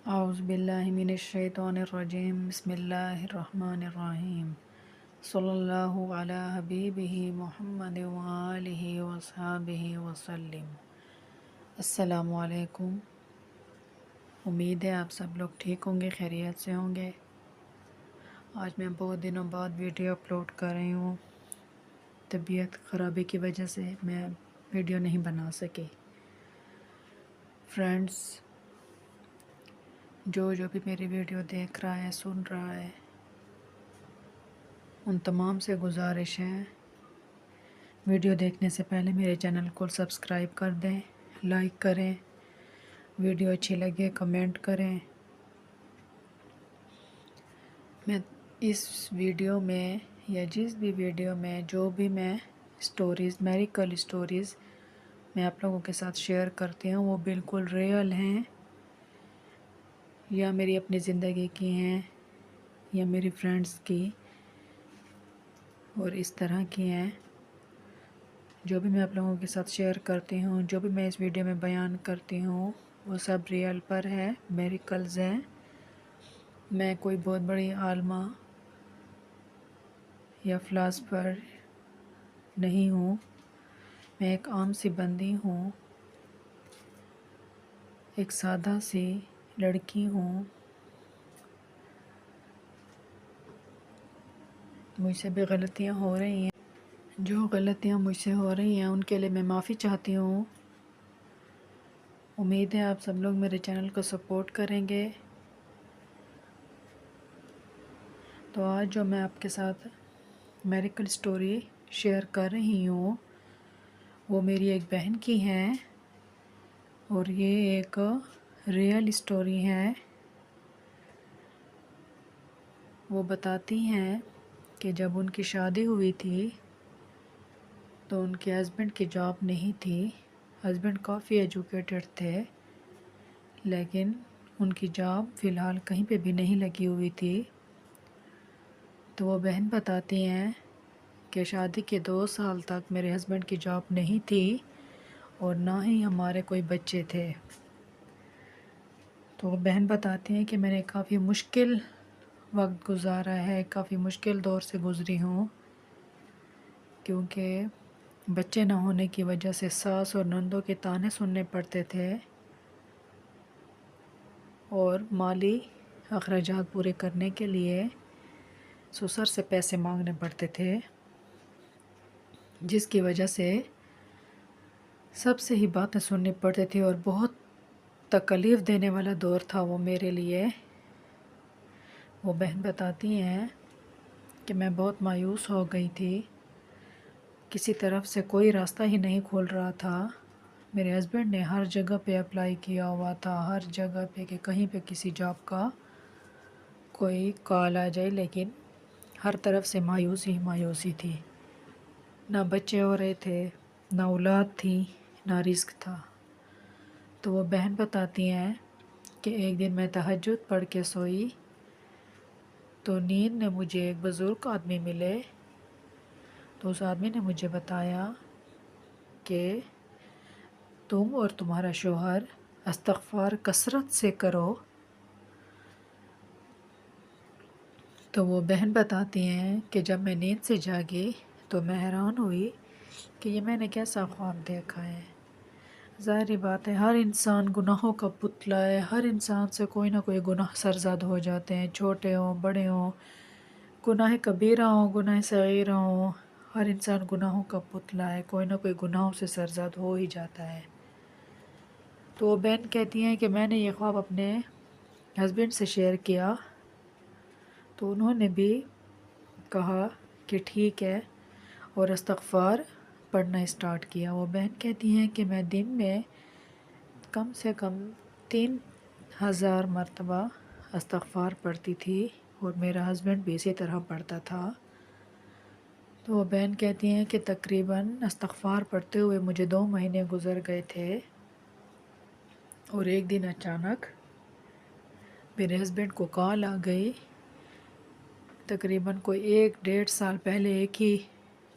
اعوذ باللہ من الشیطان الرجیم بسم اللہ الرحمن الرحیم صلی اللہ علی حبیبہ محمد وآلہ وصحبہ وسلم۔ السلام علیکم۔ امید ہے آپ سب لوگ ٹھیک ہوں گے، خیریت سے ہوں گے۔ آج میں بہت دنوں بعد ویڈیو اپلوڈ کر رہی ہوں۔ طبیعت خرابی کی وجہ سے میں ویڈیو نہیں بنا سکی۔ فرینڈز، جو بھی میری ویڈیو دیکھ رہا ہے، سن رہا ہے، ان تمام سے گزارش ہے ویڈیو دیکھنے سے پہلے میرے چینل کو سبسکرائب کر دیں، لائک کریں، ویڈیو اچھی لگے کمنٹ کریں۔ میں اس ویڈیو میں یا جس بھی ویڈیو میں جو بھی میں سٹوریز، میریکل سٹوریز میں آپ لوگوں کے ساتھ شیئر کرتی ہوں، وہ بالکل ریئل ہیں، یا میری اپنی زندگی کی ہیں یا میری فرینڈز کی، اور اس طرح کی ہیں۔ جو بھی میں آپ لوگوں کے ساتھ شیئر کرتی ہوں، جو بھی میں اس ویڈیو میں بیان کرتی ہوں، وہ سب ریئل پر ہے، میریکلز ہیں۔ میں کوئی بہت بڑی عالمہ یا فلاسفر نہیں ہوں، میں ایک عام سی بندی ہوں، ایک سادہ سی لڑکی ہوں۔ مجھ سے بھی غلطیاں ہو رہی ہیں، جو غلطیاں مجھ سے ہو رہی ہیں ان کے لیے میں معافی چاہتی ہوں۔ امید ہے آپ سب لوگ میرے چینل کو سپورٹ کریں گے۔ تو آج جو میں آپ کے ساتھ میریکل سٹوری شیئر کر رہی ہوں، وہ میری ایک بہن کی ہے، اور یہ ایک ریئل سٹوری ہے۔ وہ بتاتی ہیں کہ جب ان کی شادی ہوئی تھی تو ان کے ہسبینڈ کی جاب نہیں تھی۔ ہسبینڈ کافی ایجوکیٹڈ تھے، لیکن ان کی جاب فی الحال کہیں پہ بھی نہیں لگی ہوئی تھی۔ تو وہ بہن بتاتی ہیں کہ شادی کے 2 سال تک میرے ہسبینڈ کی جاب نہیں تھی اور نہ ہی ہمارے کوئی بچے تھے۔ تو وہ بہن بتاتی ہیں کہ میں نے کافی مشکل وقت گزارا ہے، کافی مشکل دور سے گزری ہوں، کیونکہ بچے نہ ہونے کی وجہ سے ساس اور نندوں کے طعنے سننے پڑتے تھے، اور مالی اخراجات پورے کرنے کے لیے سسر سے پیسے مانگنے پڑتے تھے، جس کی وجہ سے سب سے ہی باتیں سننی پڑتی تھی، اور بہت تکلیف دینے والا دور تھا وہ میرے لیے۔ وہ بہن بتاتی ہیں کہ میں بہت مایوس ہو گئی تھی، کسی طرف سے کوئی راستہ ہی نہیں کھول رہا تھا۔ میرے ہسبینڈ نے ہر جگہ پہ اپلائی کیا ہوا تھا، ہر جگہ پہ کہ کہیں پہ کسی جاب کا کوئی کال آ جائے، لیکن ہر طرف سے مایوسی ہی مایوسی تھی۔ نہ بچے ہو رہے تھے، نہ اولاد تھی، نہ رزق تھا۔ تو وہ بہن بتاتی ہیں کہ ایک دن میں تہجد پڑھ کے سوئی تو نیند میں مجھے ایک بزرگ آدمی ملے۔ تو اس آدمی نے مجھے بتایا کہ تم اور تمہارا شوہر استغفار کثرت سے کرو۔ تو وہ بہن بتاتی ہیں کہ جب میں نیند سے جاگی تو میں حیران ہوئی کہ یہ میں نے کیسا خواب دیکھا ہے۔ ظاہری بات ہے، ہر انسان گناہوں کا پتلا ہے، ہر انسان سے کوئی نہ کوئی گناہ سرزد ہو جاتے ہیں، چھوٹے ہوں بڑے ہوں، گناہ کبیرہ ہوں گناہ صغیرہ ہوں، ہر انسان گناہوں کا پتلا ہے، کوئی نہ کوئی گناہوں سے سرزد ہو ہی جاتا ہے۔ تو وہ بہن کہتی ہیں کہ میں نے یہ خواب اپنے ہسبینڈ سے شیئر کیا تو انہوں نے بھی کہا کہ ٹھیک ہے، اور استغفار پڑھنا اسٹارٹ کیا۔ وہ بہن کہتی ہیں کہ میں دن میں کم سے کم 3000 مرتبہ استغفار پڑھتی تھی، اور میرا ہسبینڈ بھی اسی طرح پڑھتا تھا۔ تو وہ بہن کہتی ہیں کہ تقریباً استغفار پڑھتے ہوئے مجھے 2 مہینے گزر گئے تھے، اور ایک دن اچانک میرے ہسبینڈ کو کال آ گئی۔ تقریباً کوئی 1-1.5 سال پہلے ایک ہی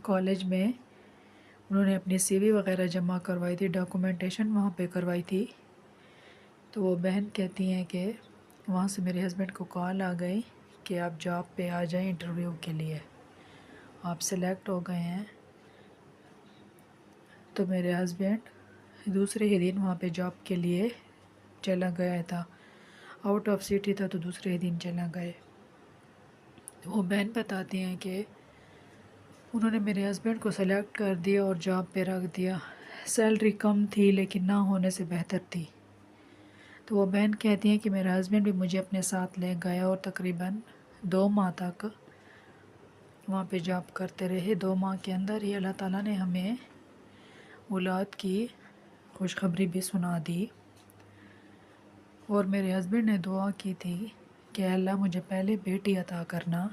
کالج میں انہوں نے اپنی CV وغیرہ جمع کروائی تھی، ڈاکومنٹیشن وہاں پہ کروائی تھی۔ تو وہ بہن کہتی ہیں کہ وہاں سے میرے ہسبینڈ کو کال آ گئی کہ آپ جاب پہ آ جائیں انٹرویو کے لیے، آپ سلیکٹ ہو گئے ہیں۔ تو میرے ہسبینڈ دوسرے ہی دن وہاں پہ جاب کے لیے چلا گیا تھا، آؤٹ آف سٹی تھا، تو دوسرے ہی دن چلا گئے۔ وہ بہن بتاتی ہیں کہ انہوں نے میرے ہسبینڈ کو سلیکٹ کر دیا اور جاب پہ رکھ دیا، سیلری کم تھی لیکن نہ ہونے سے بہتر تھی۔ تو وہ بہن کہتی ہیں کہ میرا ہسبینڈ بھی مجھے اپنے ساتھ لے گیا اور تقریباً 2 ماہ تک وہاں پہ جاب کرتے رہے۔ 2 ماہ کے اندر ہی اللہ تعالیٰ نے ہمیں اولاد کی خوشخبری بھی سنا دی، اور میرے ہسبینڈ نے دعا کی تھی کہ اللہ مجھے پہلے بیٹی عطا کرنا۔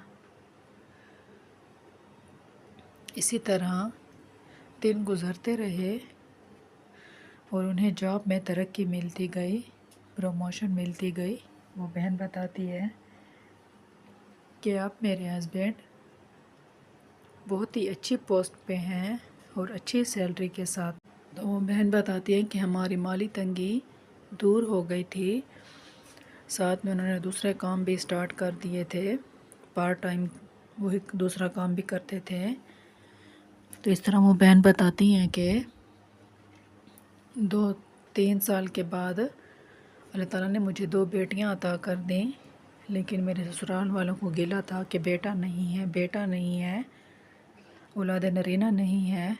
اسی طرح دن گزرتے رہے اور انہیں جاب میں ترقی ملتی گئی، پروموشن ملتی گئی۔ وہ بہن بتاتی ہے کہ اب میرے ہسبینڈ بہت ہی اچھی پوسٹ پہ ہیں اور اچھی سیلری کے ساتھ۔ تو وہ بہن بتاتی ہیں کہ ہماری مالی تنگی دور ہو گئی تھی، ساتھ میں انہوں نے دوسرے کام بھی سٹارٹ کر دیے تھے، پارٹ ٹائم وہی دوسرا کام بھی کرتے تھے۔ تو اس طرح وہ بہن بتاتی ہیں کہ 2-3 سال کے بعد اللہ تعالیٰ نے مجھے 2 بیٹیاں عطا کر دیں، لیکن میرے سسرال والوں کو گلہ تھا کہ بیٹا نہیں ہے، اولاد نرینہ نہیں ہے۔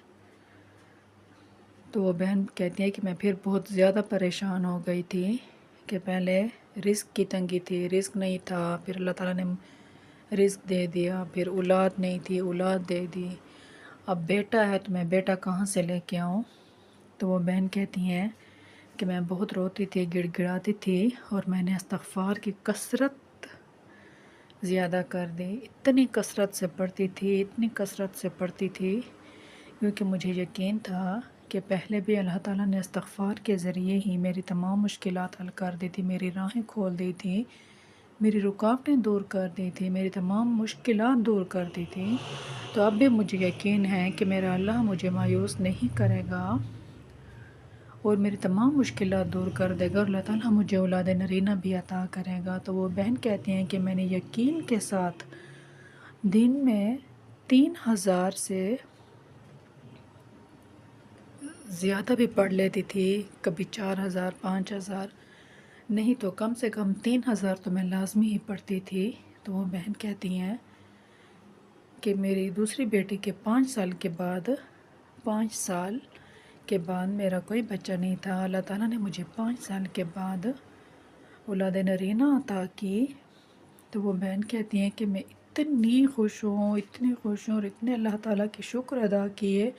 تو وہ بہن کہتی ہے کہ میں پھر بہت زیادہ پریشان ہو گئی تھی کہ پہلے رزق کی تنگی تھی، رزق نہیں تھا، پھر اللہ تعالیٰ نے رزق دے دیا، پھر اولاد نہیں تھی، اولاد دے دی، اب بیٹا ہے تو میں بیٹا کہاں سے لے کے آؤں۔ تو وہ بہن کہتی ہیں کہ میں بہت روتی تھی، گڑ گڑاتی تھی، اور میں نے استغفار کی کثرت زیادہ کر دی، اتنی کثرت سے پڑھتی تھی کیونکہ مجھے یقین تھا کہ پہلے بھی اللہ تعالیٰ نے استغفار کے ذریعے ہی میری تمام مشکلات حل کر دی تھی، میری راہیں کھول دی تھی، میری رکاوٹیں دور کر دی تھی، میری تمام مشکلات دور کر دی تھی۔ تو اب بھی مجھے یقین ہے کہ میرا اللہ مجھے مایوس نہیں کرے گا اور میری تمام مشکلات دور کر دے گا، اور اللہ تعالیٰ مجھے اولاد نرینہ بھی عطا کرے گا۔ تو وہ بہن کہتی ہیں کہ میں نے یقین کے ساتھ دن میں 3000 سے زیادہ بھی پڑھ لیتی تھی، کبھی 4000 5000، نہیں تو کم سے کم 3000 تو میں لازمی ہی پڑھتی تھی۔ تو وہ بہن کہتی ہیں کہ میری دوسری بیٹی کے 5 سال کے بعد میرا کوئی بچہ نہیں تھا، اللہ تعالیٰ نے مجھے 5 سال کے بعد اولاد نرینہ عطا کی۔ تو وہ بہن کہتی ہیں کہ میں اتنی خوش ہوں اور اتنے اللہ تعالیٰ کی شکر ادا کیے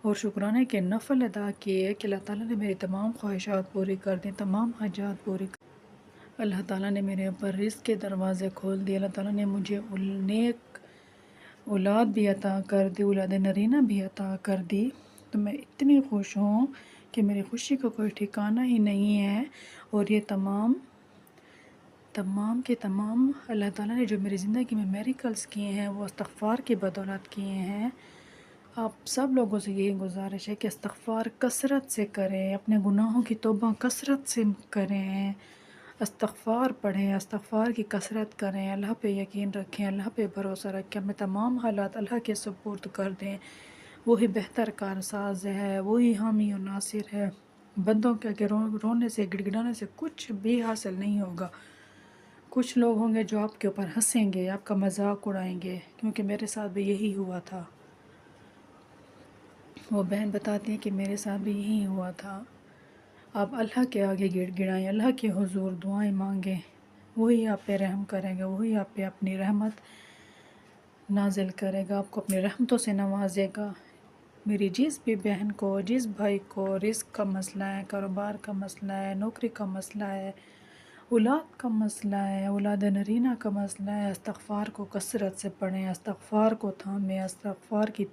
اور شکرانے کے نفل ادا کیے کہ اللہ تعالیٰ نے میری تمام خواہشات پوری کر دیں، تمام حاجات پوری کر دیں۔ اللہ تعالیٰ نے میرے اوپر رزق کے دروازے کھول دیے، اللہ تعالیٰ نے مجھے نیک اولاد بھی عطا کر دی، اولاد نرینہ بھی عطا کر دی۔ تو میں اتنی خوش ہوں کہ میری خوشی کا کوئی ٹھکانہ ہی نہیں ہے، اور یہ تمام کے تمام اللہ تعالیٰ نے جو میری زندگی میں میریکلز کیے ہیں وہ استغفار کی بدولت کیے ہیں۔ آپ سب لوگوں سے یہی گزارش ہے کہ استغفار کثرت سے کریں، اپنے گناہوں کی توبہ کثرت سے کریں، استغفار پڑھیں، استغفار کی کثرت کریں، اللہ پہ یقین رکھیں، اللہ پہ بھروسہ رکھیں، اپنے تمام حالات اللہ کے سپرد کر دیں۔ وہی بہتر کارساز ہے، وہی حامی و ناصر ہے۔ بندوں کے رونے سے گڑگڑانے سے کچھ بھی حاصل نہیں ہوگا۔ کچھ لوگ ہوں گے جو آپ کے اوپر ہنسیں گے، آپ کا مذاق اڑائیں گے، کیونکہ میرے ساتھ بھی یہی ہوا تھا۔ وہ بہن بتاتی ہیں کہ میرے ساتھ بھی یہی ہوا تھا۔ آپ اللہ کے آگے گڑ گڑائیں، اللہ کے حضور دعائیں مانگیں، وہی آپ پہ رحم کرے گا، وہی آپ پہ اپنی رحمت نازل کرے گا، آپ کو اپنی رحمتوں سے نوازے گا۔ میری جس بھی بہن کو، جس بھائی کو رزق کا مسئلہ ہے، کاروبار کا مسئلہ ہے، نوکری کا مسئلہ ہے، اولاد کا مسئلہ ہے، اولاد نرینہ کا مسئلہ ہے، استغفار کو کثرت سے پڑھیں، استغفار کو تھامیں، استغفار کی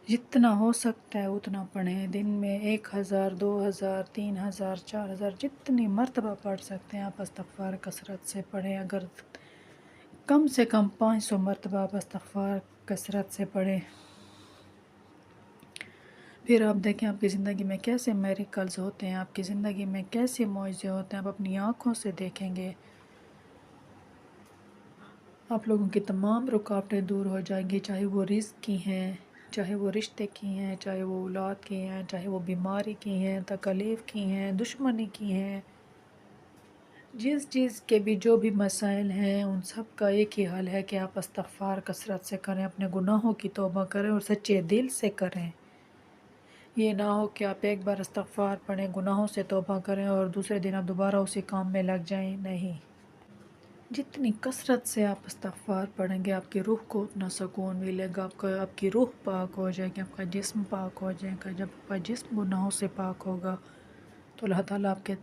جتنا ہو سکتا ہے اتنا پڑھیں، دن میں 1000 2000 3000 4000 جتنی مرتبہ پڑھ سکتے ہیں آپ استغفار کثرت سے پڑھیں۔ اگر کم سے کم 500 مرتبہ آپ استغفار کثرت سے پڑھیں، پھر آپ دیکھیں آپ کی زندگی میں کیسے میریکلز ہوتے ہیں، آپ کی زندگی میں کیسے معجزے ہوتے ہیں، آپ اپنی آنکھوں سے دیکھیں گے، آپ لوگوں کی تمام رکاوٹیں دور ہو جائیں گی، چاہے وہ رزق کی ہیں، چاہے وہ رشتے کی ہیں، چاہے وہ اولاد کی ہیں، چاہے وہ بیماری کی ہیں، تکلیف کی ہیں، دشمنی کی ہیں، جس چیز کے بھی جو بھی مسائل ہیں ان سب کا ایک ہی حل ہے کہ آپ استغفار کثرت سے کریں، اپنے گناہوں کی توبہ کریں اور سچے دل سے کریں۔ یہ نہ ہو کہ آپ ایک بار استغفار پڑھیں، گناہوں سے توبہ کریں اور دوسرے دن آپ دوبارہ اسی کام میں لگ جائیں، نہیں۔ جتنی کثرت سے آپ استغفار پڑھیں گے آپ کی روح کو اتنا سکون ملے گا، آپ کی روح پاک ہو جائے گی، آپ کا جسم پاک ہو جائے گا۔ جب آپ کا جسم گناہوں سے پاک ہوگا تو اللہ تعالیٰ آپ کے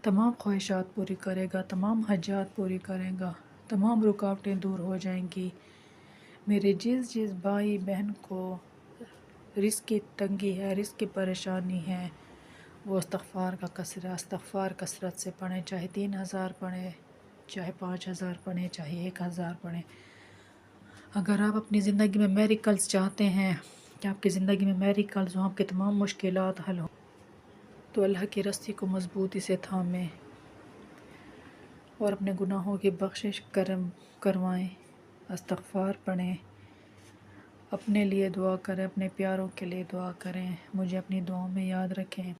تمام خواہشات پوری کرے گا، تمام حاجات پوری کرے گا، تمام رکاوٹیں دور ہو جائیں گی۔ میرے جس بھائی بہن کو رزق کی تنگی ہے، رزق کی پریشانی ہے، وہ استغفار کثرت سے پڑھیں، چاہے 3000 پڑھیں، چاہے 5000 پڑھیں، چاہے 1000 پڑھیں۔ اگر آپ اپنی زندگی میں میریکلز چاہتے ہیں کہ آپ کی زندگی میں میریکلز ہوں، آپ کے تمام مشکلات حل ہوں، تو اللہ کی رسی کو مضبوطی سے تھامیں اور اپنے گناہوں کی بخشش کروائیں، استغفار پڑھیں، اپنے لیے دعا کریں، اپنے پیاروں کے لیے دعا کریں، مجھے اپنی دعاؤں میں یاد رکھیں۔